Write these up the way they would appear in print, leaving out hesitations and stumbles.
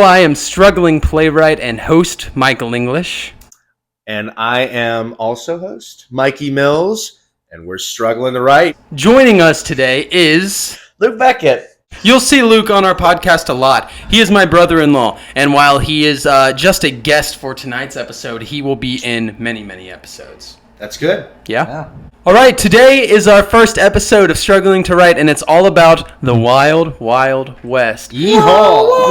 I am struggling playwright and host Michael English. And I am also host Mikey Mills, and we're struggling to write. Joining us today is Luke Beckett. You'll see Luke on our podcast a lot. He is my brother-in-law, and while he is just a guest for tonight's episode, he will be in many, many episodes. That's good. Yeah. All right, today is our first episode of Struggling to Write, and it's all about the Wild, Wild West. Yeehaw!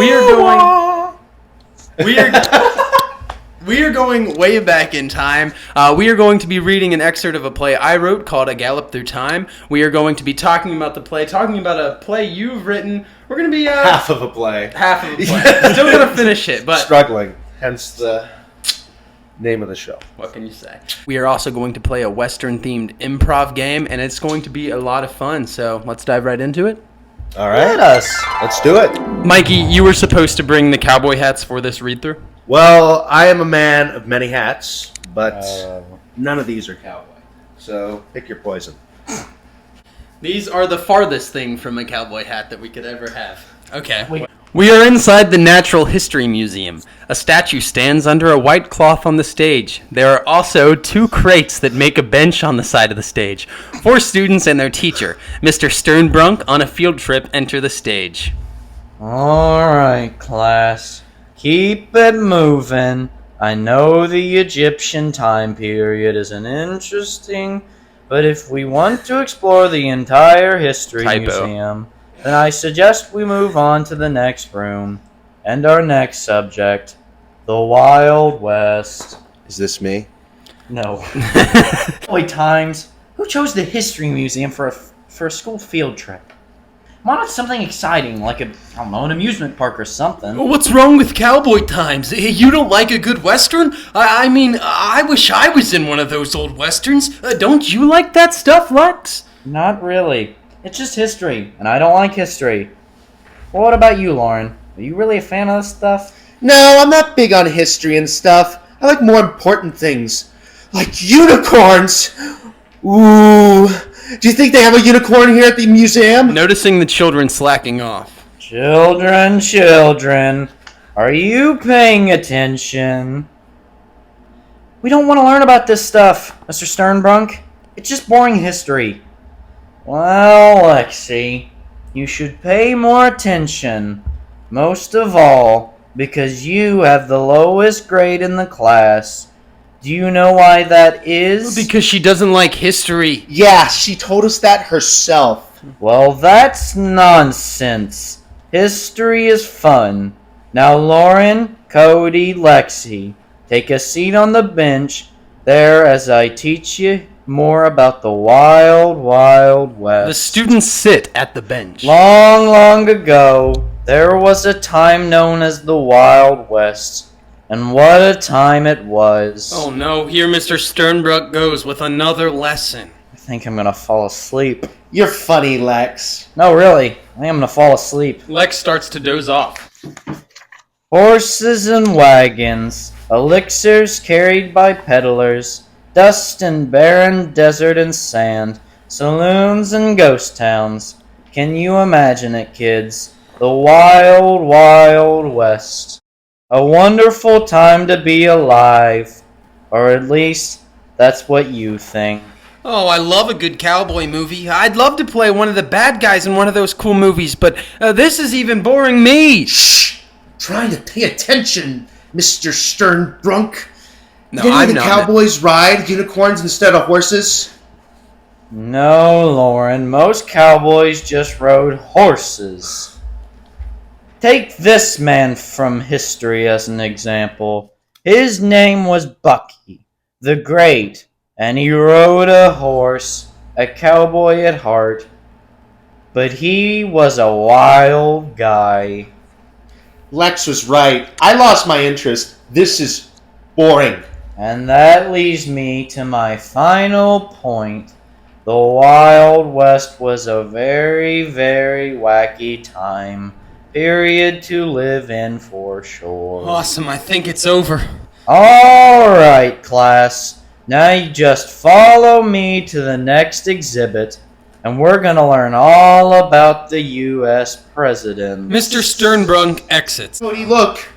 We are going way back in time. We are going to be reading an excerpt of a play I wrote called A Gallop Through Time. We are going to be talking about the play, talking about a play you've written. We're going to be... half of a play. Still going to finish it, but... Struggling, hence the name of the show. What can you say? We are also going to play a Western-themed improv game, and it's going to be a lot of fun, so let's dive right into it. All right. Let's do it. Mikey, you were supposed to bring the cowboy hats for this read-through. Well, I am a man of many hats, but none of these are cowboy. So pick your poison. These are the farthest thing from a cowboy hat that we could ever have. Okay. We are inside the Natural History Museum. A statue stands under a white cloth on the stage. There are also 2 crates that make a bench on the side of the stage. 4 students and their teacher, Mr. Sternbrunk, on a field trip, enter the stage. All right, class. Keep it moving. I know the Egyptian time period isn't interesting, but if we want to explore the entire history museum, then I suggest we move on to the next room and our next subject, the Wild West. Is this me? No. Boy, times. Who chose the history museum for a school field trip? Why not something exciting, like an amusement park or something? What's wrong with cowboy times? You don't like a good Western? I mean, I wish I was in one of those old Westerns. Don't you like that stuff, Lex? Not really. It's just history, and I don't like history. Well, what about you, Lauren? Are you really a fan of this stuff? No, I'm not big on history and stuff. I like more important things, like unicorns. Ooh. Do you think they have a unicorn here at the museum? Noticing the children slacking off. Children, are you paying attention? We don't want to learn about this stuff, Mr. Sternbrunk. It's just boring history. Well, Lexi, you should pay more attention. Most of all, because you have the lowest grade in the class. Do you know why that is? Because she doesn't like history. Yeah, she told us that herself. Well, that's nonsense. History is fun. Now, Lauren, Cody, Lexi, take a seat on the bench there as I teach you more about the Wild, Wild West. The students sit at the bench. Long, long ago, there was a time known as the Wild West. And what a time it was. Oh no, here Mr. Sternbrunk goes with another lesson. I think I'm gonna fall asleep. You're funny, Lex. No, really. I am gonna fall asleep. Lex starts to doze off. Horses and wagons, elixirs carried by peddlers, dust and barren desert and sand, saloons and ghost towns. Can you imagine it, kids? The Wild, Wild West. A wonderful time to be alive. Or at least, that's what you think. Oh, I love a good cowboy movie. I'd love to play one of the bad guys in one of those cool movies, but this is even boring me. Shh! Trying to pay attention, Mr. Sternbrunk. No, Didn't I'm the not. cowboys ride unicorns instead of horses? No, Lauren. Most cowboys just rode horses. Take this man from history as an example. His name was Bucky the Great, and he rode a horse, a cowboy at heart. But he was a wild guy. Lex was right. I lost my interest. This is boring. And that leads me to my final point. The Wild West was a very, very wacky time. Period to live in for sure. Awesome, I think it's over. Alright, class. Now you just follow me to the next exhibit. and we're gonna learn all about the U.S. president. Mr. Sternbrunk exits. Cody, look.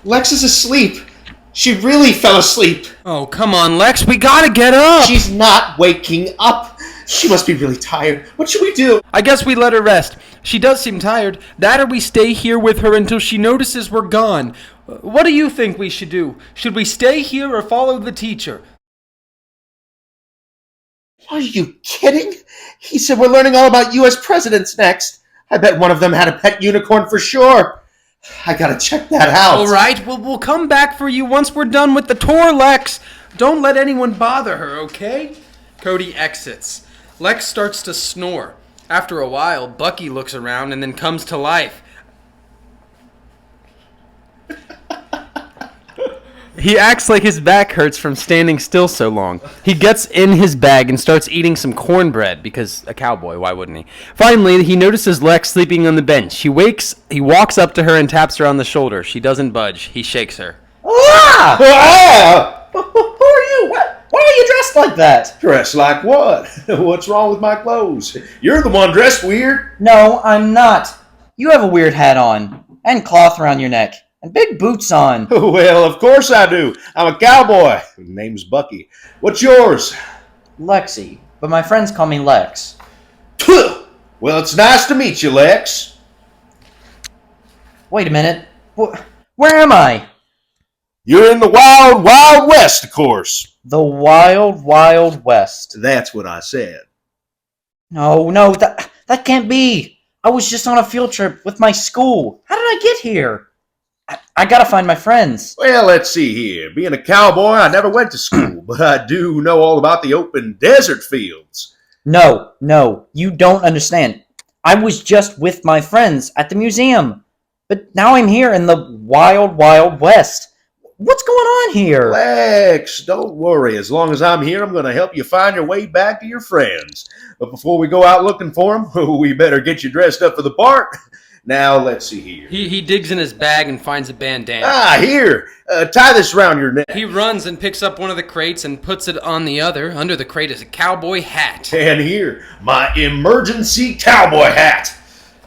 Lex is asleep. She really fell asleep. Oh, come on, Lex, we gotta get up! She's not waking up. She must be really tired. What should we do? I guess we let her rest. She does seem tired. That or we stay here with her until she notices we're gone. What do you think we should do? Should we stay here or follow the teacher? Are you kidding? He said we're learning all about U.S. presidents next. I bet one of them had a pet unicorn for sure. I gotta check that out. All right, we'll come back for you once we're done with the tour, Lex. Don't let anyone bother her, okay? Cody exits. Lex starts to snore. After a while, Bucky looks around and then comes to life. He acts like his back hurts from standing still so long. He gets in his bag and starts eating some cornbread, because a cowboy, why wouldn't he? Finally, he notices Lex sleeping on the bench. He walks up to her and taps her on the shoulder. She doesn't budge. He shakes her. Ah! Who are you? Why are you dressed like that? Dressed like what? What's wrong with my clothes? You're the one dressed weird. No, I'm not. You have a weird hat on, and cloth around your neck, and big boots on. Well, of course I do. I'm a cowboy. Name's Bucky. What's yours? Lexi, but my friends call me Lex. Well, it's nice to meet you, Lex. Wait a minute. Where am I? You're in the wild, wild west, of course. The Wild, Wild West. That's what I said. No, that can't be. I was just on a field trip with my school. How did I get here? I gotta find my friends. Well, let's see here. Being a cowboy, I never went to school, but I do know all about the open desert fields. No, you don't understand. I was just with my friends at the museum. But now I'm here in the Wild, Wild West. What's going on here? Lex, don't worry. As long as I'm here, I'm going to help you find your way back to your friends. But before we go out looking for them, we better get you dressed up for the part. Now, let's see here. He digs in his bag and finds a bandana. Here. Tie this around your neck. He runs and picks up one of the crates and puts it on the other. Under the crate is a cowboy hat. And here, my emergency cowboy hat.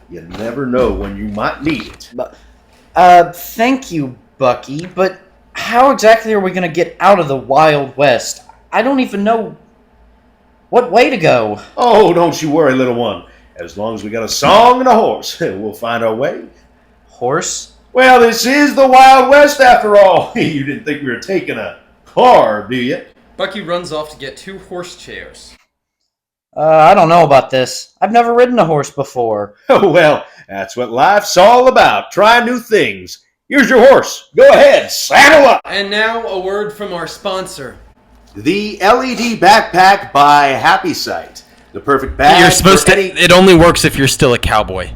You never know when you might need it. Thank you, Bucky, but how exactly are we going to get out of the Wild West? I don't even know what way to go. Oh, don't you worry, little one. As long as we got a song and a horse, we'll find our way. Horse? Well, this is the Wild West after all. You didn't think we were taking a car, do you? Bucky runs off to get 2 horse chairs. I don't know about this. I've never ridden a horse before. Oh, well, that's what life's all about. Try new things. Here's your horse. Go ahead, saddle up. And now a word from our sponsor. The LED backpack by Happy Sight. The perfect bag. You're supposed to. It only works if you're still a cowboy.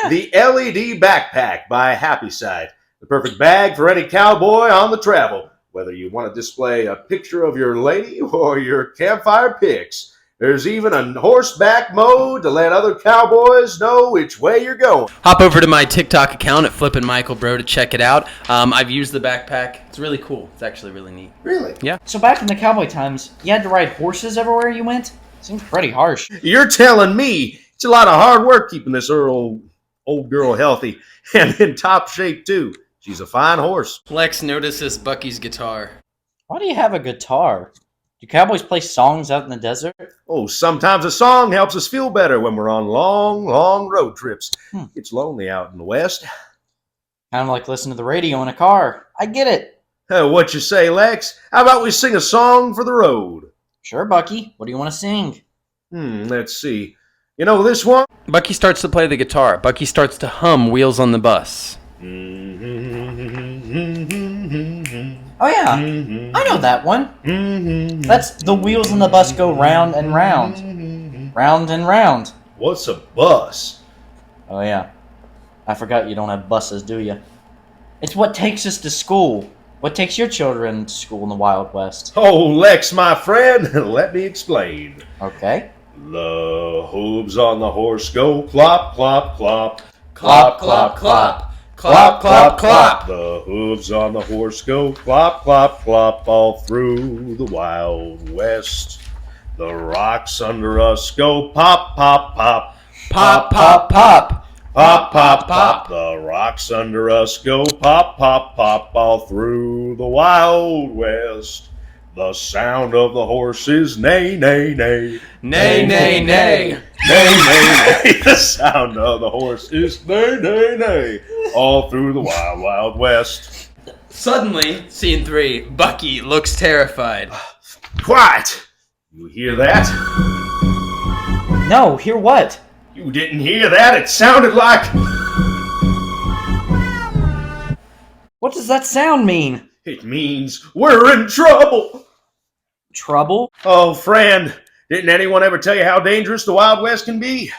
The LED backpack by Happy Sight. The perfect bag for any cowboy on the travel. Whether you want to display a picture of your lady or your campfire pics. There's even a horseback mode to let other cowboys know which way you're going. Hop over to my TikTok account at Flippin' Michael Bro to check it out. I've used the backpack. It's really cool. It's actually really neat. Really? Yeah. So back in the cowboy times, you had to ride horses everywhere you went? Seems pretty harsh. You're telling me it's a lot of hard work keeping this old girl healthy and in top shape, too. She's a fine horse. Lex notices Bucky's guitar. Why do you have a guitar? Do cowboys play songs out in the desert? Oh, sometimes a song helps us feel better when we're on long, long road trips. It's lonely out in the West. Kind of like listening to the radio in a car. I get it. What you say, Lex? How about we sing a song for the road? Sure, Bucky. What do you want to sing? Let's see. You know this one? Bucky starts to play the guitar. Bucky starts to hum Wheels on the Bus. Oh yeah, I know that one. That's the wheels on the bus go round and round. Round and round. What's a bus? Oh yeah, I forgot you don't have buses, do you? It's what takes us to school. What takes your children to school in the Wild West? Oh, Lex, my friend, let me explain. Okay. The hooves on the horse go clop, clop, clop. Clop, clop, clop. Clop, clop, clop. The hooves on the horse go clop, clop, clop all through the Wild West. The rocks under us go pop, pop, pop. Pop, pop, pop. Pop, pop, pop. The rocks under us go pop, pop, pop. All through the Wild West. The sound of the horses neigh, neigh, neigh. Neigh, neigh, neigh. Neigh, neigh, neigh. The sound of the horses neigh, neigh, neigh. All through the Wild, Wild West. Suddenly, scene 3, Bucky looks terrified. Quiet! You hear that? No, hear what? You didn't hear that? It sounded like... What does that sound mean? It means we're in trouble! Trouble? Oh, friend, didn't anyone ever tell you how dangerous the Wild West can be?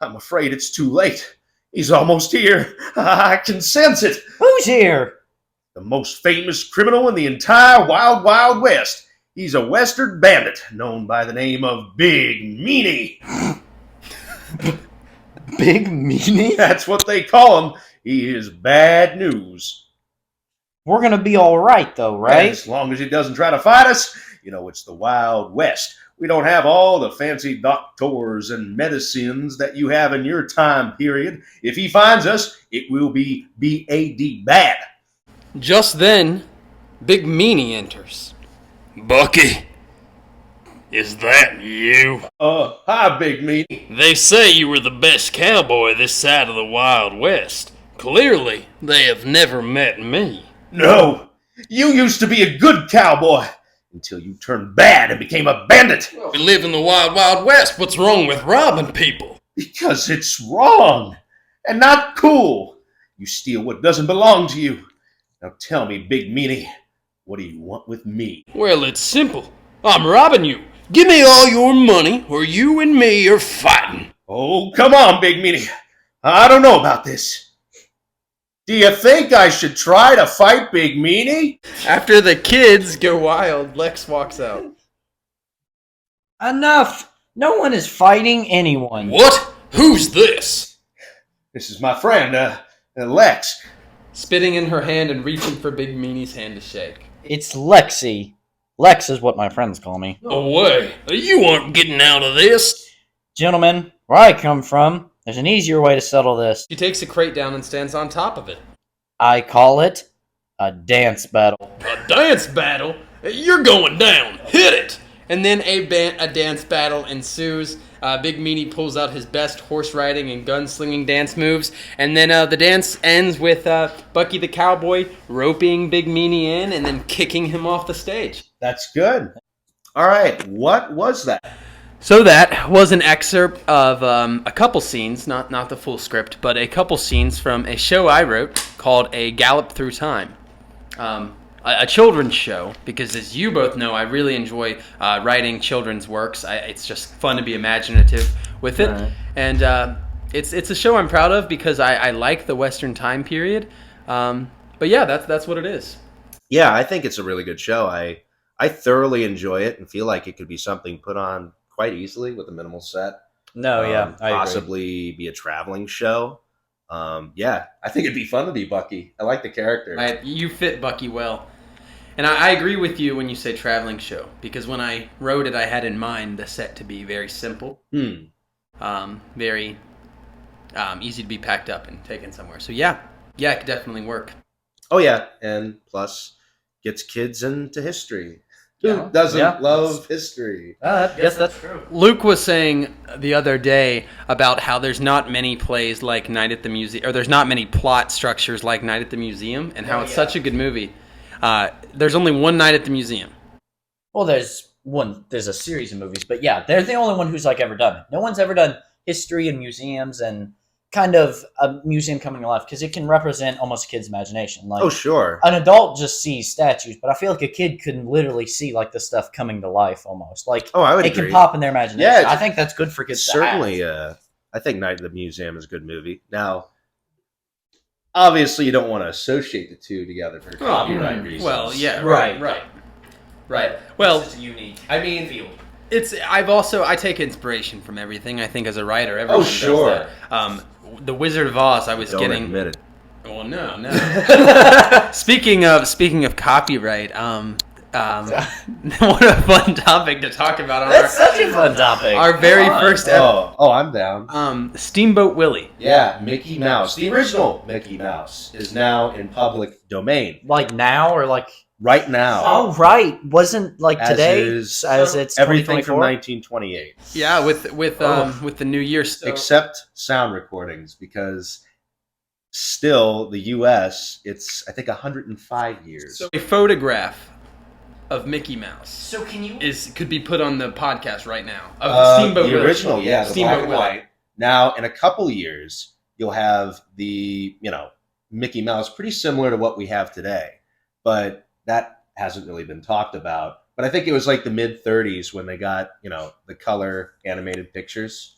I'm afraid it's too late. He's almost here. I can sense it. Who's here? The most famous criminal in the entire Wild, Wild West. He's a Western bandit known by the name of Big Meanie. Big Meanie? That's what they call him. He is bad news. We're gonna be alright though, right? As long as he doesn't try to fight us. You know, it's the Wild West. We don't have all the fancy doctors and medicines that you have in your time period. If he finds us, it will be B-A-D, bad. Just then, Big Meanie enters. Bucky, is that you? Hi, Big Meanie. They say you were the best cowboy this side of the Wild West. Clearly, they have never met me. No, you used to be a good cowboy until you turned bad and became a bandit. We live in the Wild Wild West. What's wrong with robbing people? Because it's wrong and not cool. You steal what doesn't belong to you. Now tell me, Big Meanie, what do you want with me? Well, it's simple. I'm robbing you. Give me all your money, or you and me are fighting. Oh, come on, Big Meanie. I don't know about this. Do you think I should try to fight Big Meanie? After the kids go wild, Lex walks out. Enough! No one is fighting anyone. What? Who's this? This is my friend, Lex. Spitting in her hand and reaching for Big Meanie's hand to shake. It's Lexi. Lex is what my friends call me. No way. You aren't getting out of this. Gentlemen, where I come from, there's an easier way to settle this. She takes a crate down and stands on top of it. I call it a dance battle. A dance battle? You're going down. Hit it. And then a dance battle ensues. Big Meanie pulls out his best horse riding and gunslinging dance moves. And then the dance ends with Bucky the Cowboy roping Big Meanie in and then kicking him off the stage. That's good. All right, what was that? So that was an excerpt of a couple scenes, not the full script, but a couple scenes from a show I wrote called A Gallop Through Time. A children's show, because as you both know, I really enjoy writing children's works. It's just fun to be imaginative with it. Right. And it's a show I'm proud of because I like the Western time period. But yeah, that's what it is. Yeah, I think it's a really good show. I thoroughly enjoy it and feel like it could be something put on quite easily with a minimal set. No, yeah, I possibly agree. Be a traveling show. Yeah, I think it'd be fun to be Bucky. I like the character. You fit Bucky well. And I agree with you when you say traveling show, because when I wrote it, I had in mind the set to be very simple, very easy to be packed up and taken somewhere. So yeah, it could definitely work. Oh yeah, and plus gets kids into history. Who doesn't love history? Yes, that's true. Luke was saying the other day about how there's not many plays like Night at the Museum, or there's not many plot structures like Night at the Museum, and how it's such a good movie. There's only one Night at the Museum. Well, there's a series of movies, but yeah, they're the only one who's ever done it. No one's ever done history and museums and kind of a museum coming to life, because it can represent almost a kid's imagination. Like, oh, sure. An adult just sees statues, but I feel like a kid can literally see like the stuff coming to life almost. Like, I would agree. Can pop in their imagination. Yeah, I think that's good for kids. Certainly, I think Night at the Museum is a good movie. Now, obviously, you don't want to associate the two together for copyright reasons. Well, yeah, right. Well, it's unique. I mean, field. I take inspiration from everything. I think as a writer, everyone does that. The Wizard of Oz, I was don't getting. Admit it. Well, no. Speaking of copyright, what a fun topic to talk about on That's such a fun topic. our very first episode. Oh, I'm down. Steamboat Willie. Yeah, Mickey Mouse. The original Mickey Mouse is now in public domain. Like now or like Right now. Oh right, wasn't like As today is as it's everything from 2024? 1928. Yeah, with the New Year. Except sound recordings, because still the U.S. it's I think 105 years. So a photograph of Mickey Mouse So can you could be put on the podcast right now of the Steamboat the Willie. original, yeah, the Steamboat black and Willie. white. Now in a couple years you'll have the Mickey Mouse, pretty similar to what we have today, but that hasn't really been talked about. But I think it was like the mid 30s when they got the color animated pictures.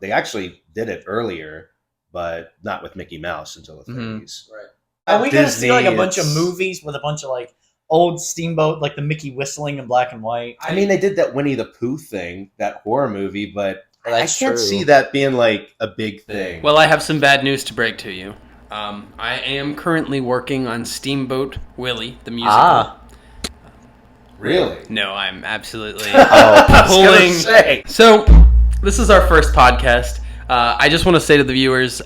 They actually did it earlier, but not with Mickey Mouse until the 30s. Right. Are we gonna Disney, see like a bunch of it's- movies with a bunch of like old Steamboat, like the Mickey whistling in black and white? I mean, they did that Winnie the Pooh thing, that horror movie, but Well, I that's can't true. see that being like a big thing. Well, I have some bad news to break to you. I am currently working on Steamboat Willie, the musical. Ah. Really? No, I'm absolutely I was gonna pulling. say. So, this is our first podcast. I just want to say to the viewers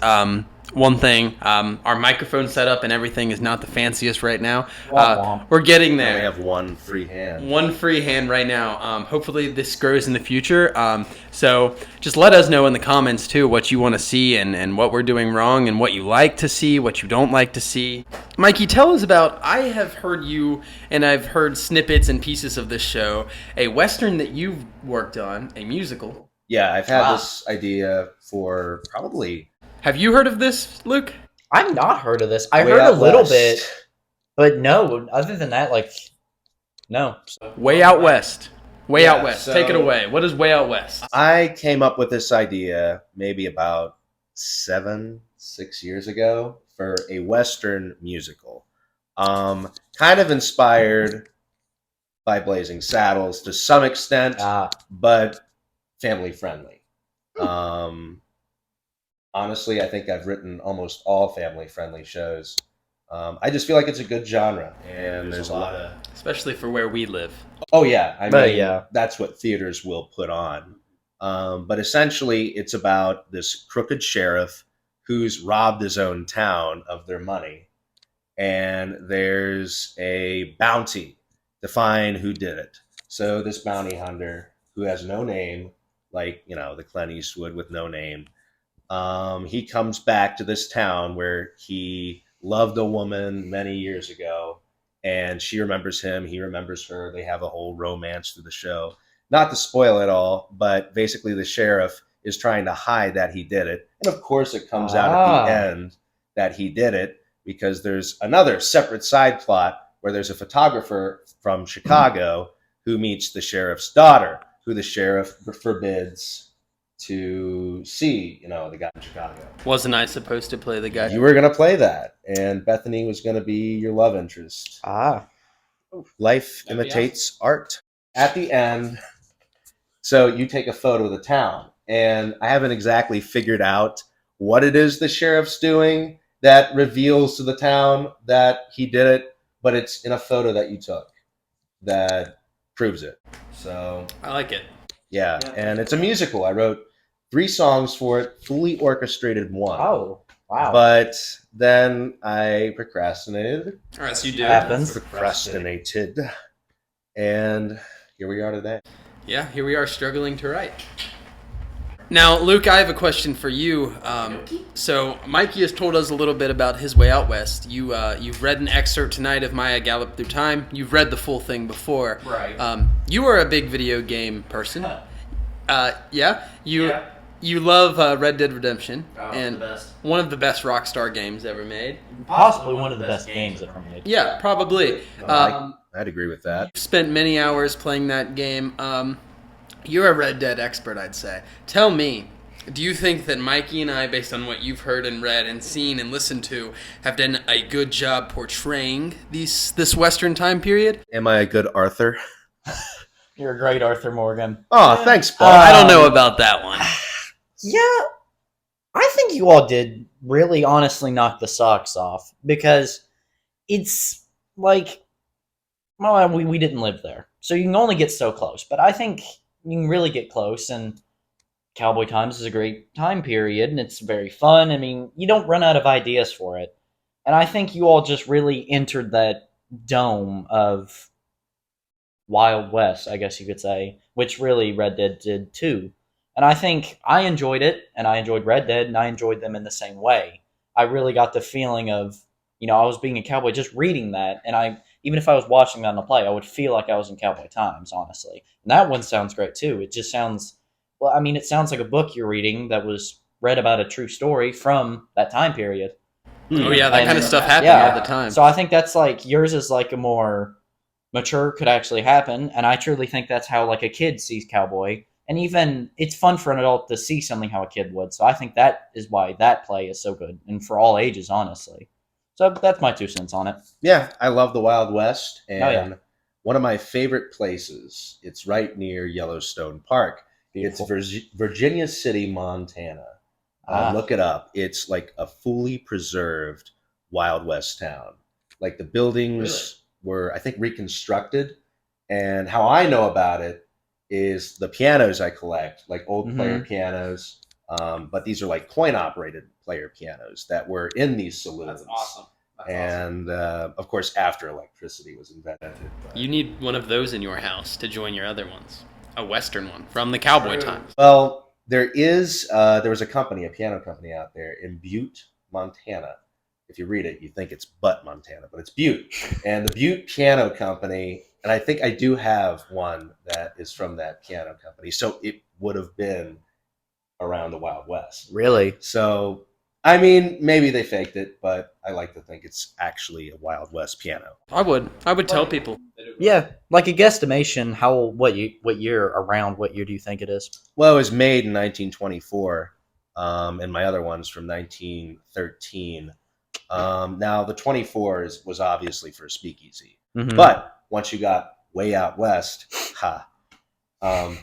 one thing. Our microphone setup and everything is not the fanciest right now. Womp womp. We're getting I there. only have one free hand. One free hand right now. Hopefully this grows in the future. So just let us know in the comments too what you want to see and what we're doing wrong and what you like to see, what you don't like to see. Mikey, tell us about, I have heard you and I've heard snippets and pieces of this show, a Western that you've worked on, a musical. Yeah, I've had Wow. this idea for probably Have you heard of this, Luke? I've not heard of this. I way heard a out little west. bit, but no. Other than that, like no. Way Out West. Way Yeah, Out West. so- Take it away. What is Way Out West? I came up with this idea maybe about 6 years ago for a Western musical. Kind of inspired by Blazing Saddles to some extent, but family friendly. Honestly, I think I've written almost all family friendly shows. I just feel like it's a good genre, and there's a lot of. Especially for where we live. Oh yeah, I But, mean, yeah. that's what theaters will put on. But essentially, it's about this crooked sheriff who's robbed his own town of their money, and there's a bounty to find who did it. So this bounty hunter, who has no name, like the Clint Eastwood with no name, he comes back to this town where he loved a woman many years ago, and she remembers him, he remembers her. They have a whole romance through the show. Not to spoil it all, but basically the sheriff is trying to hide that he did it. And of course it comes out at the end that he did it, because there's another separate side plot where there's a photographer from Chicago who meets the sheriff's daughter, who the sheriff forbids to see, the guy in Chicago. Wasn't I supposed to play the guy? You were going to play that, and Bethany was going to be your love interest. Life That'd be imitates art. At the end, so you take a photo of the town, and I haven't exactly figured out what it is the sheriff's doing that reveals to the town that he did it, but it's in a photo that you took that proves it. So, I like it. yeah, and it's a musical. I wrote 3 songs for it, fully orchestrated one. Oh, wow. But then I procrastinated. All right, so you did. Happens. Procrastinated. And here we are today. Yeah, here we are struggling to write. Now, Luke, I have a question for you. So, Mikey has told us a little bit about his Way Out West. You've read an excerpt tonight of Maya Gallop Through Time. You've read the full thing before. Right. You are a big video game person. Yeah? You love Red Dead Redemption. And one of the best Rockstar games ever made. Possibly one of the best games ever made. Yeah, probably. I'd agree with that. You've spent many hours playing that game. You're a Red Dead expert, I'd say. Tell me, do you think that Mikey and I, based on what you've heard and read and seen and listened to, have done a good job portraying this Western time period? Am I a good Arthur? You're a great Arthur Morgan. Oh, thanks, Paul. I don't know about that one. Yeah, I think you all did really honestly knock the socks off, because it's like Well, we didn't live there, so you can only get so close. But I think you can really get close, and Cowboy Times is a great time period, and it's very fun. I mean, you don't run out of ideas for it. And I think you all just really entered that dome of Wild West, I guess you could say, which really Red Dead did too. And I think I enjoyed it, and I enjoyed Red Dead, and I enjoyed them in the same way. I really got the feeling of, I was being a cowboy just reading that, and even if I was watching that on the play, I would feel like I was in Cowboy Times, honestly. And that one sounds great too. It just sounds, well, I mean, it sounds like a book you're reading that was read about a true story from that time period. Oh yeah, that kind of stuff happens all the time. So I think that's like, yours is like a more mature, could actually happen, and I truly think that's how like a kid sees Cowboy. And even it's fun for an adult to see something how a kid would. So I think that is why that play is so good, and for all ages, honestly. So that's my 2 cents on it. Yeah, I love the Wild West, and one of my favorite places. It's right near Yellowstone Park. Beautiful. It's Virginia City, Montana. Look it up. It's like a fully preserved Wild West town. Like the buildings were, I think, reconstructed. And how I know about it is the pianos I collect, like old player pianos. But these are like coin-operated player pianos that were in these saloons. That's awesome. And of course, after electricity was invented. You need one of those in your house to join your other ones. A Western one from the Cowboy Times. Well, there was a company, a piano company out there in Butte, Montana. If you read it, you think it's Butte, Montana, but it's Butte. And the Butte Piano Company, and I think I do have one that is from that piano company. So it would have been around the Wild West. Really? So, I mean, maybe they faked it, but I like to think it's actually a Wild West piano. I would tell people. Yeah, like a guesstimation. What year do you think it is? Well, it was made in 1924, and my other one's from 1913. Now, the 24 was obviously for a speakeasy, but once you got way out west, Well,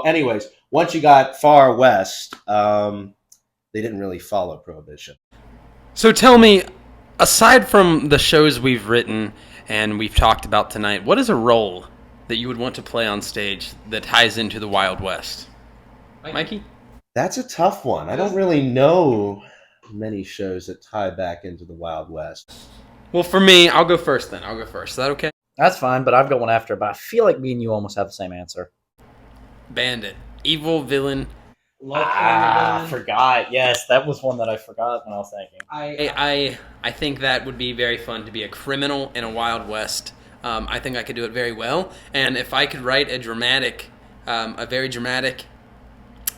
anyways, once you got far west, they didn't really follow Prohibition. So tell me, aside from the shows we've written and we've talked about tonight, what is a role that you would want to play on stage that ties into the Wild West? Mikey? That's a tough one. I don't really know many shows that tie back into the Wild West. Well, for me, I'll go first then. Is that okay? That's fine, but I've got one after. But I feel like me and you almost have the same answer. Bandit. Evil villain. I forgot. Yes, that was one that I forgot when I was thinking. I think that would be very fun to be a criminal in a Wild West. I think I could do it very well. And if I could write a very dramatic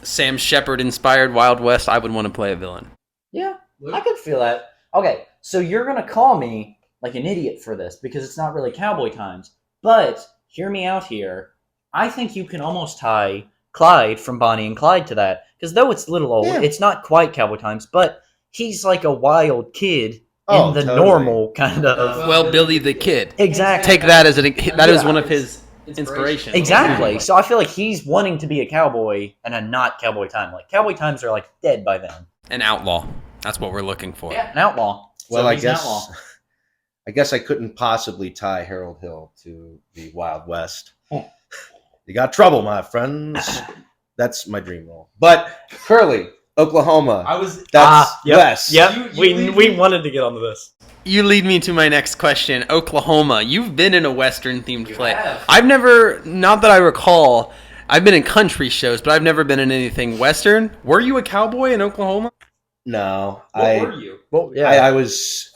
Sam Shepard-inspired Wild West, I would want to play a villain. Yeah, I could feel that. Okay, so you're going to call me like an idiot for this because it's not really Cowboy Times. But hear me out here. I think you can almost tie Clyde from Bonnie and Clyde to that. Because though it's a little old, it's not quite Cowboy Times, but he's like a wild kid in the normal kind of... Well, Billy the Kid. Exactly. Take that as that is one of his inspirations. Exactly. So I feel like he's wanting to be a cowboy and a not Cowboy Time. Like, Cowboy Times are like dead by then. An outlaw. That's what we're looking for. Yeah, an outlaw. Well, I guess I couldn't possibly tie Harold Hill to the Wild West. You got trouble, my friends. That's my dream role. But Curly, Oklahoma. That's West. Yep. We wanted to get onto this. You lead me to my next question. Oklahoma. You've been in a Western-themed play. I've never, not that I recall, I've been in country shows, but I've never been in anything Western. Were you a cowboy in Oklahoma? No. What were you? Well, yeah. I was...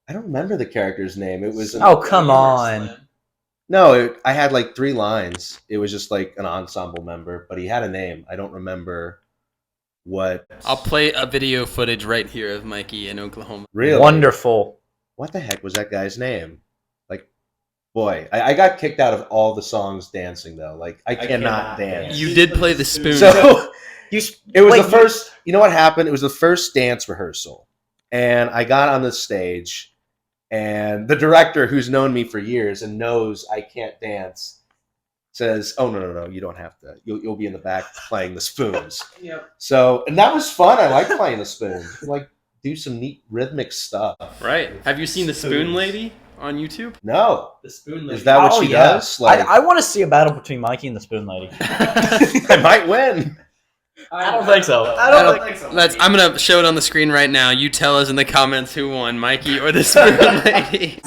I don't remember the character's name. It was... Oh, come on. No, I had like 3 lines. It was just like an ensemble member, but he had a name. I don't remember what. I'll play a video footage right here of Mikey in Oklahoma. Really? Wonderful. What the heck was that guy's name? Like, boy, I got kicked out of all the songs dancing though. Like, I cannot dance. You did play the spoon. So it was the first. You know what happened? It was the first dance rehearsal, and I got on the stage. And the director, who's known me for years and knows I can't dance, says, "Oh no, you don't have to. You'll be in the back playing the spoons." Yep. So, and that was fun. I like playing the spoons. You can, like, do some neat rhythmic stuff. Right. Have you seen the Spoon Lady? on YouTube? No. The Spoon Lady. Is that what she does? Like, I want to see a battle between Mikey and the Spoon Lady. I might win. I don't think so. I don't think so. I'm gonna show it on the screen right now. You tell us in the comments who won, Mikey or the Spoon Lady.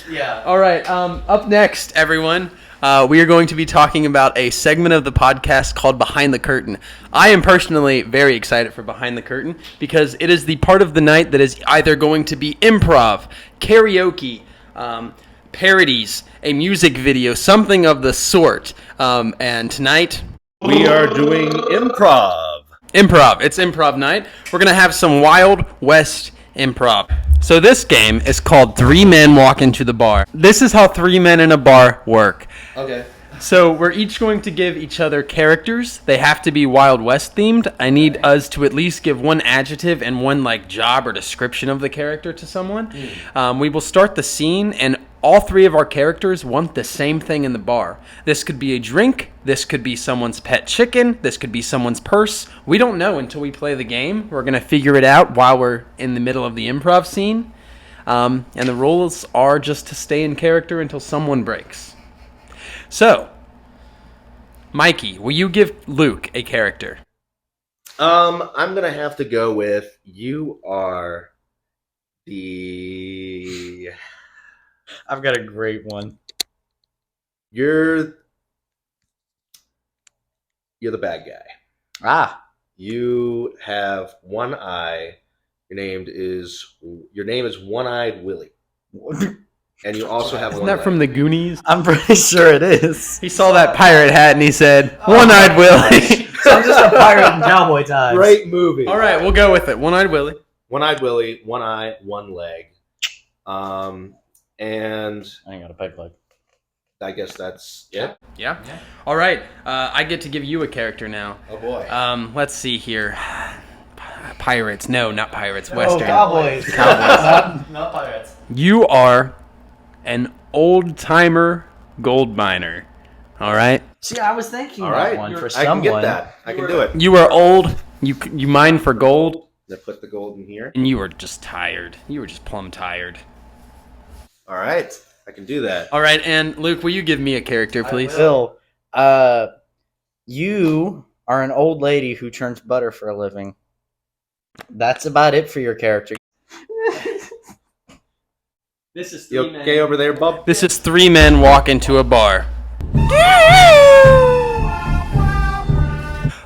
Yeah. All right. Up next, everyone, we are going to be talking about a segment of the podcast called Behind the Curtain. I am personally very excited for Behind the Curtain because it is the part of the night that is either going to be improv, karaoke, parodies, a music video, something of the sort. And tonight, we are doing improv. Improv. It's improv night. We're going to have some Wild West improv. So this game is called Three Men Walk Into the Bar. This is how three men in a bar work. Okay. So we're each going to give each other characters. They have to be Wild West themed. I need us to at least give one adjective and one job or description of the character to someone. We will start the scene, and all three of our characters want the same thing in the bar. This could be a drink. This could be someone's pet chicken. This could be someone's purse. We don't know until we play the game. We're going to figure it out while we're in the middle of the improv scene. And the rules are just to stay in character until someone breaks. So, Mikey, will you give Luke a character? I'm gonna have to go with you are the. I've got a great one. You're the bad guy. Ah. You have one eye. Your name is One-Eyed Willie. And you also have Isn't one that leg. from the Goonies? I'm pretty sure it is. He saw that pirate hat and he said, One-Eyed Willie. So I'm just a pirate in cowboy times. Great movie. All right, we'll go with it. One-Eyed Willie. One-Eyed Willie, one eye, one leg. And I ain't got a peg leg. I guess that's it. Yeah? All right, I get to give you a character now. Oh boy. Let's see here. Pirates. No, not pirates. Oh, Western. cowboys. Not pirates. You are an old-timer gold miner. All right? See, I was thinking All that right. one for I someone. can get that. I can do it. You are old. You mine for gold, I put the gold in here. and you were just tired. You were just plumb tired. All right. I can do that. All right, and Luke, will you give me a character, please? Phil, you are an old lady who churns butter for a living. That's about it for your character. This is You okay over there, bub? This is three men walk into a bar.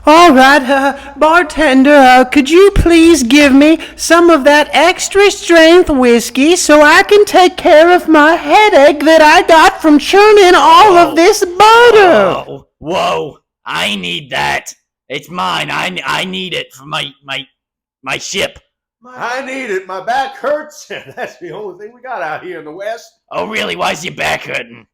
All right, bartender, could you please give me some of that extra strength whiskey so I can take care of my headache that I got from churning all of this butter? Whoa! I need that. It's mine. I need it for my ship. I need it. My back hurts. That's the only thing we got out here in the West. Oh, really? Why's your back hurting?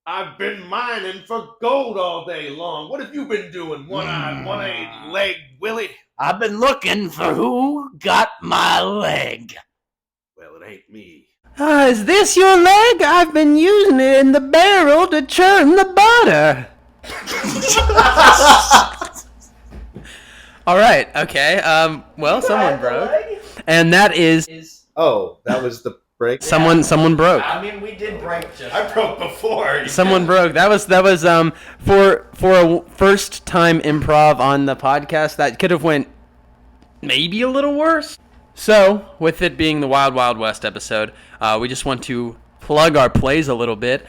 I've been mining for gold all day long. What have you been doing, one-eyed, one-eyed leg, Willie? I've been looking for who got my leg. Well, it ain't me. Is this your leg? I've been using it in the barrel to churn the butter. All right. Okay. Well, someone broke, and that is Oh, that was the break. someone broke. I mean, we did break just. I broke before. Someone broke. That was for a first time improv on the podcast. That could have went maybe a little worse. So, with it being the Wild Wild West episode, we just want to plug our plays a little bit.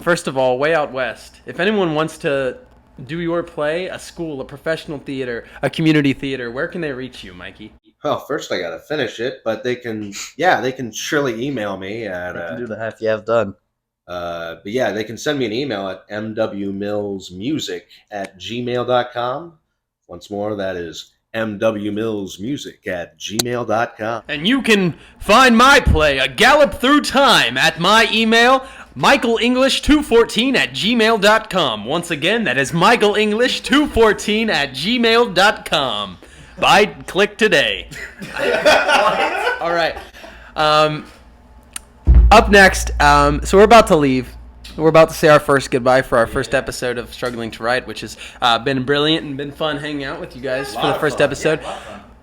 First of all, Way Out West. If anyone wants to do your play, a school, a professional theater, a community theater, where can they reach you, Mikey? Well, first I gotta finish it, but they can surely email me at You can do the half you have done. but yeah, they can send me an email at mwmillsmusic@gmail.com. Once more, that is mwmillsmusic@gmail.com. And you can find my play, A Gallop Through Time, at my email, michaelenglish214@gmail.com. Once again, that is michaelenglish214@gmail.com. Buy, click today. All right. Up next, so we're about to leave. we're about to say our first goodbye for our first episode of Struggling to Write, which has been brilliant and been fun hanging out with you guys for the first episode.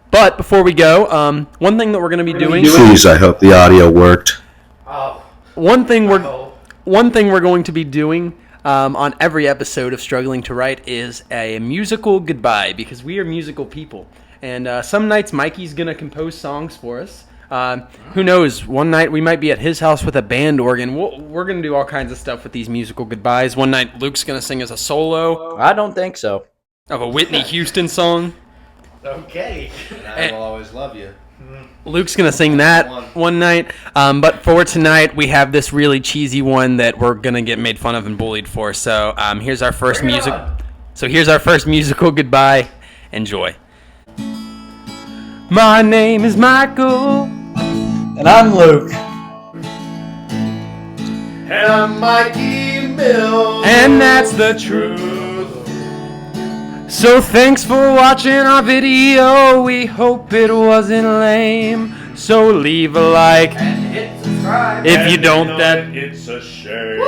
But before we go, one thing that we're going to be doing... Please, I hope the audio worked. One thing we're going to be doing on every episode of Struggling to Write is a musical goodbye, because we are musical people. And some nights Mikey's going to compose songs for us. Who knows? One night we might be at his house with a band organ. We're going to do all kinds of stuff with these musical goodbyes. One night Luke's going to sing as a solo. I don't think so. Of a Whitney Houston song. Okay. I will always love you. Luke's going to sing that one night. But for tonight, we have this really cheesy one that we're going to get made fun of and bullied for. So here's our first musical goodbye. Enjoy. My name is Michael. And I'm Luke. And I'm Mikey Mills. And that's the truth. So thanks for watching our video. We hope it wasn't lame. So leave a like. And hit subscribe. If you don't, then it's a shame.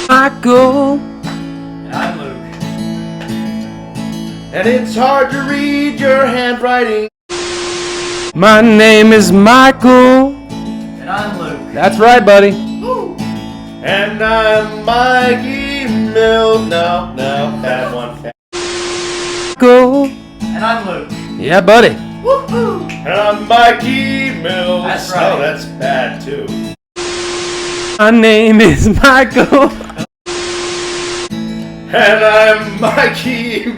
Michael. And I'm Luke. And it's hard to read your handwriting. My name is Michael. And I'm Luke. That's right, buddy. And I'm Mikey Mills. No, bad one. Michael. And I'm Luke. Yeah, buddy. And I'm Mikey Mills. That's right. Oh, that's bad too. My name is Michael. And I'm Mikey.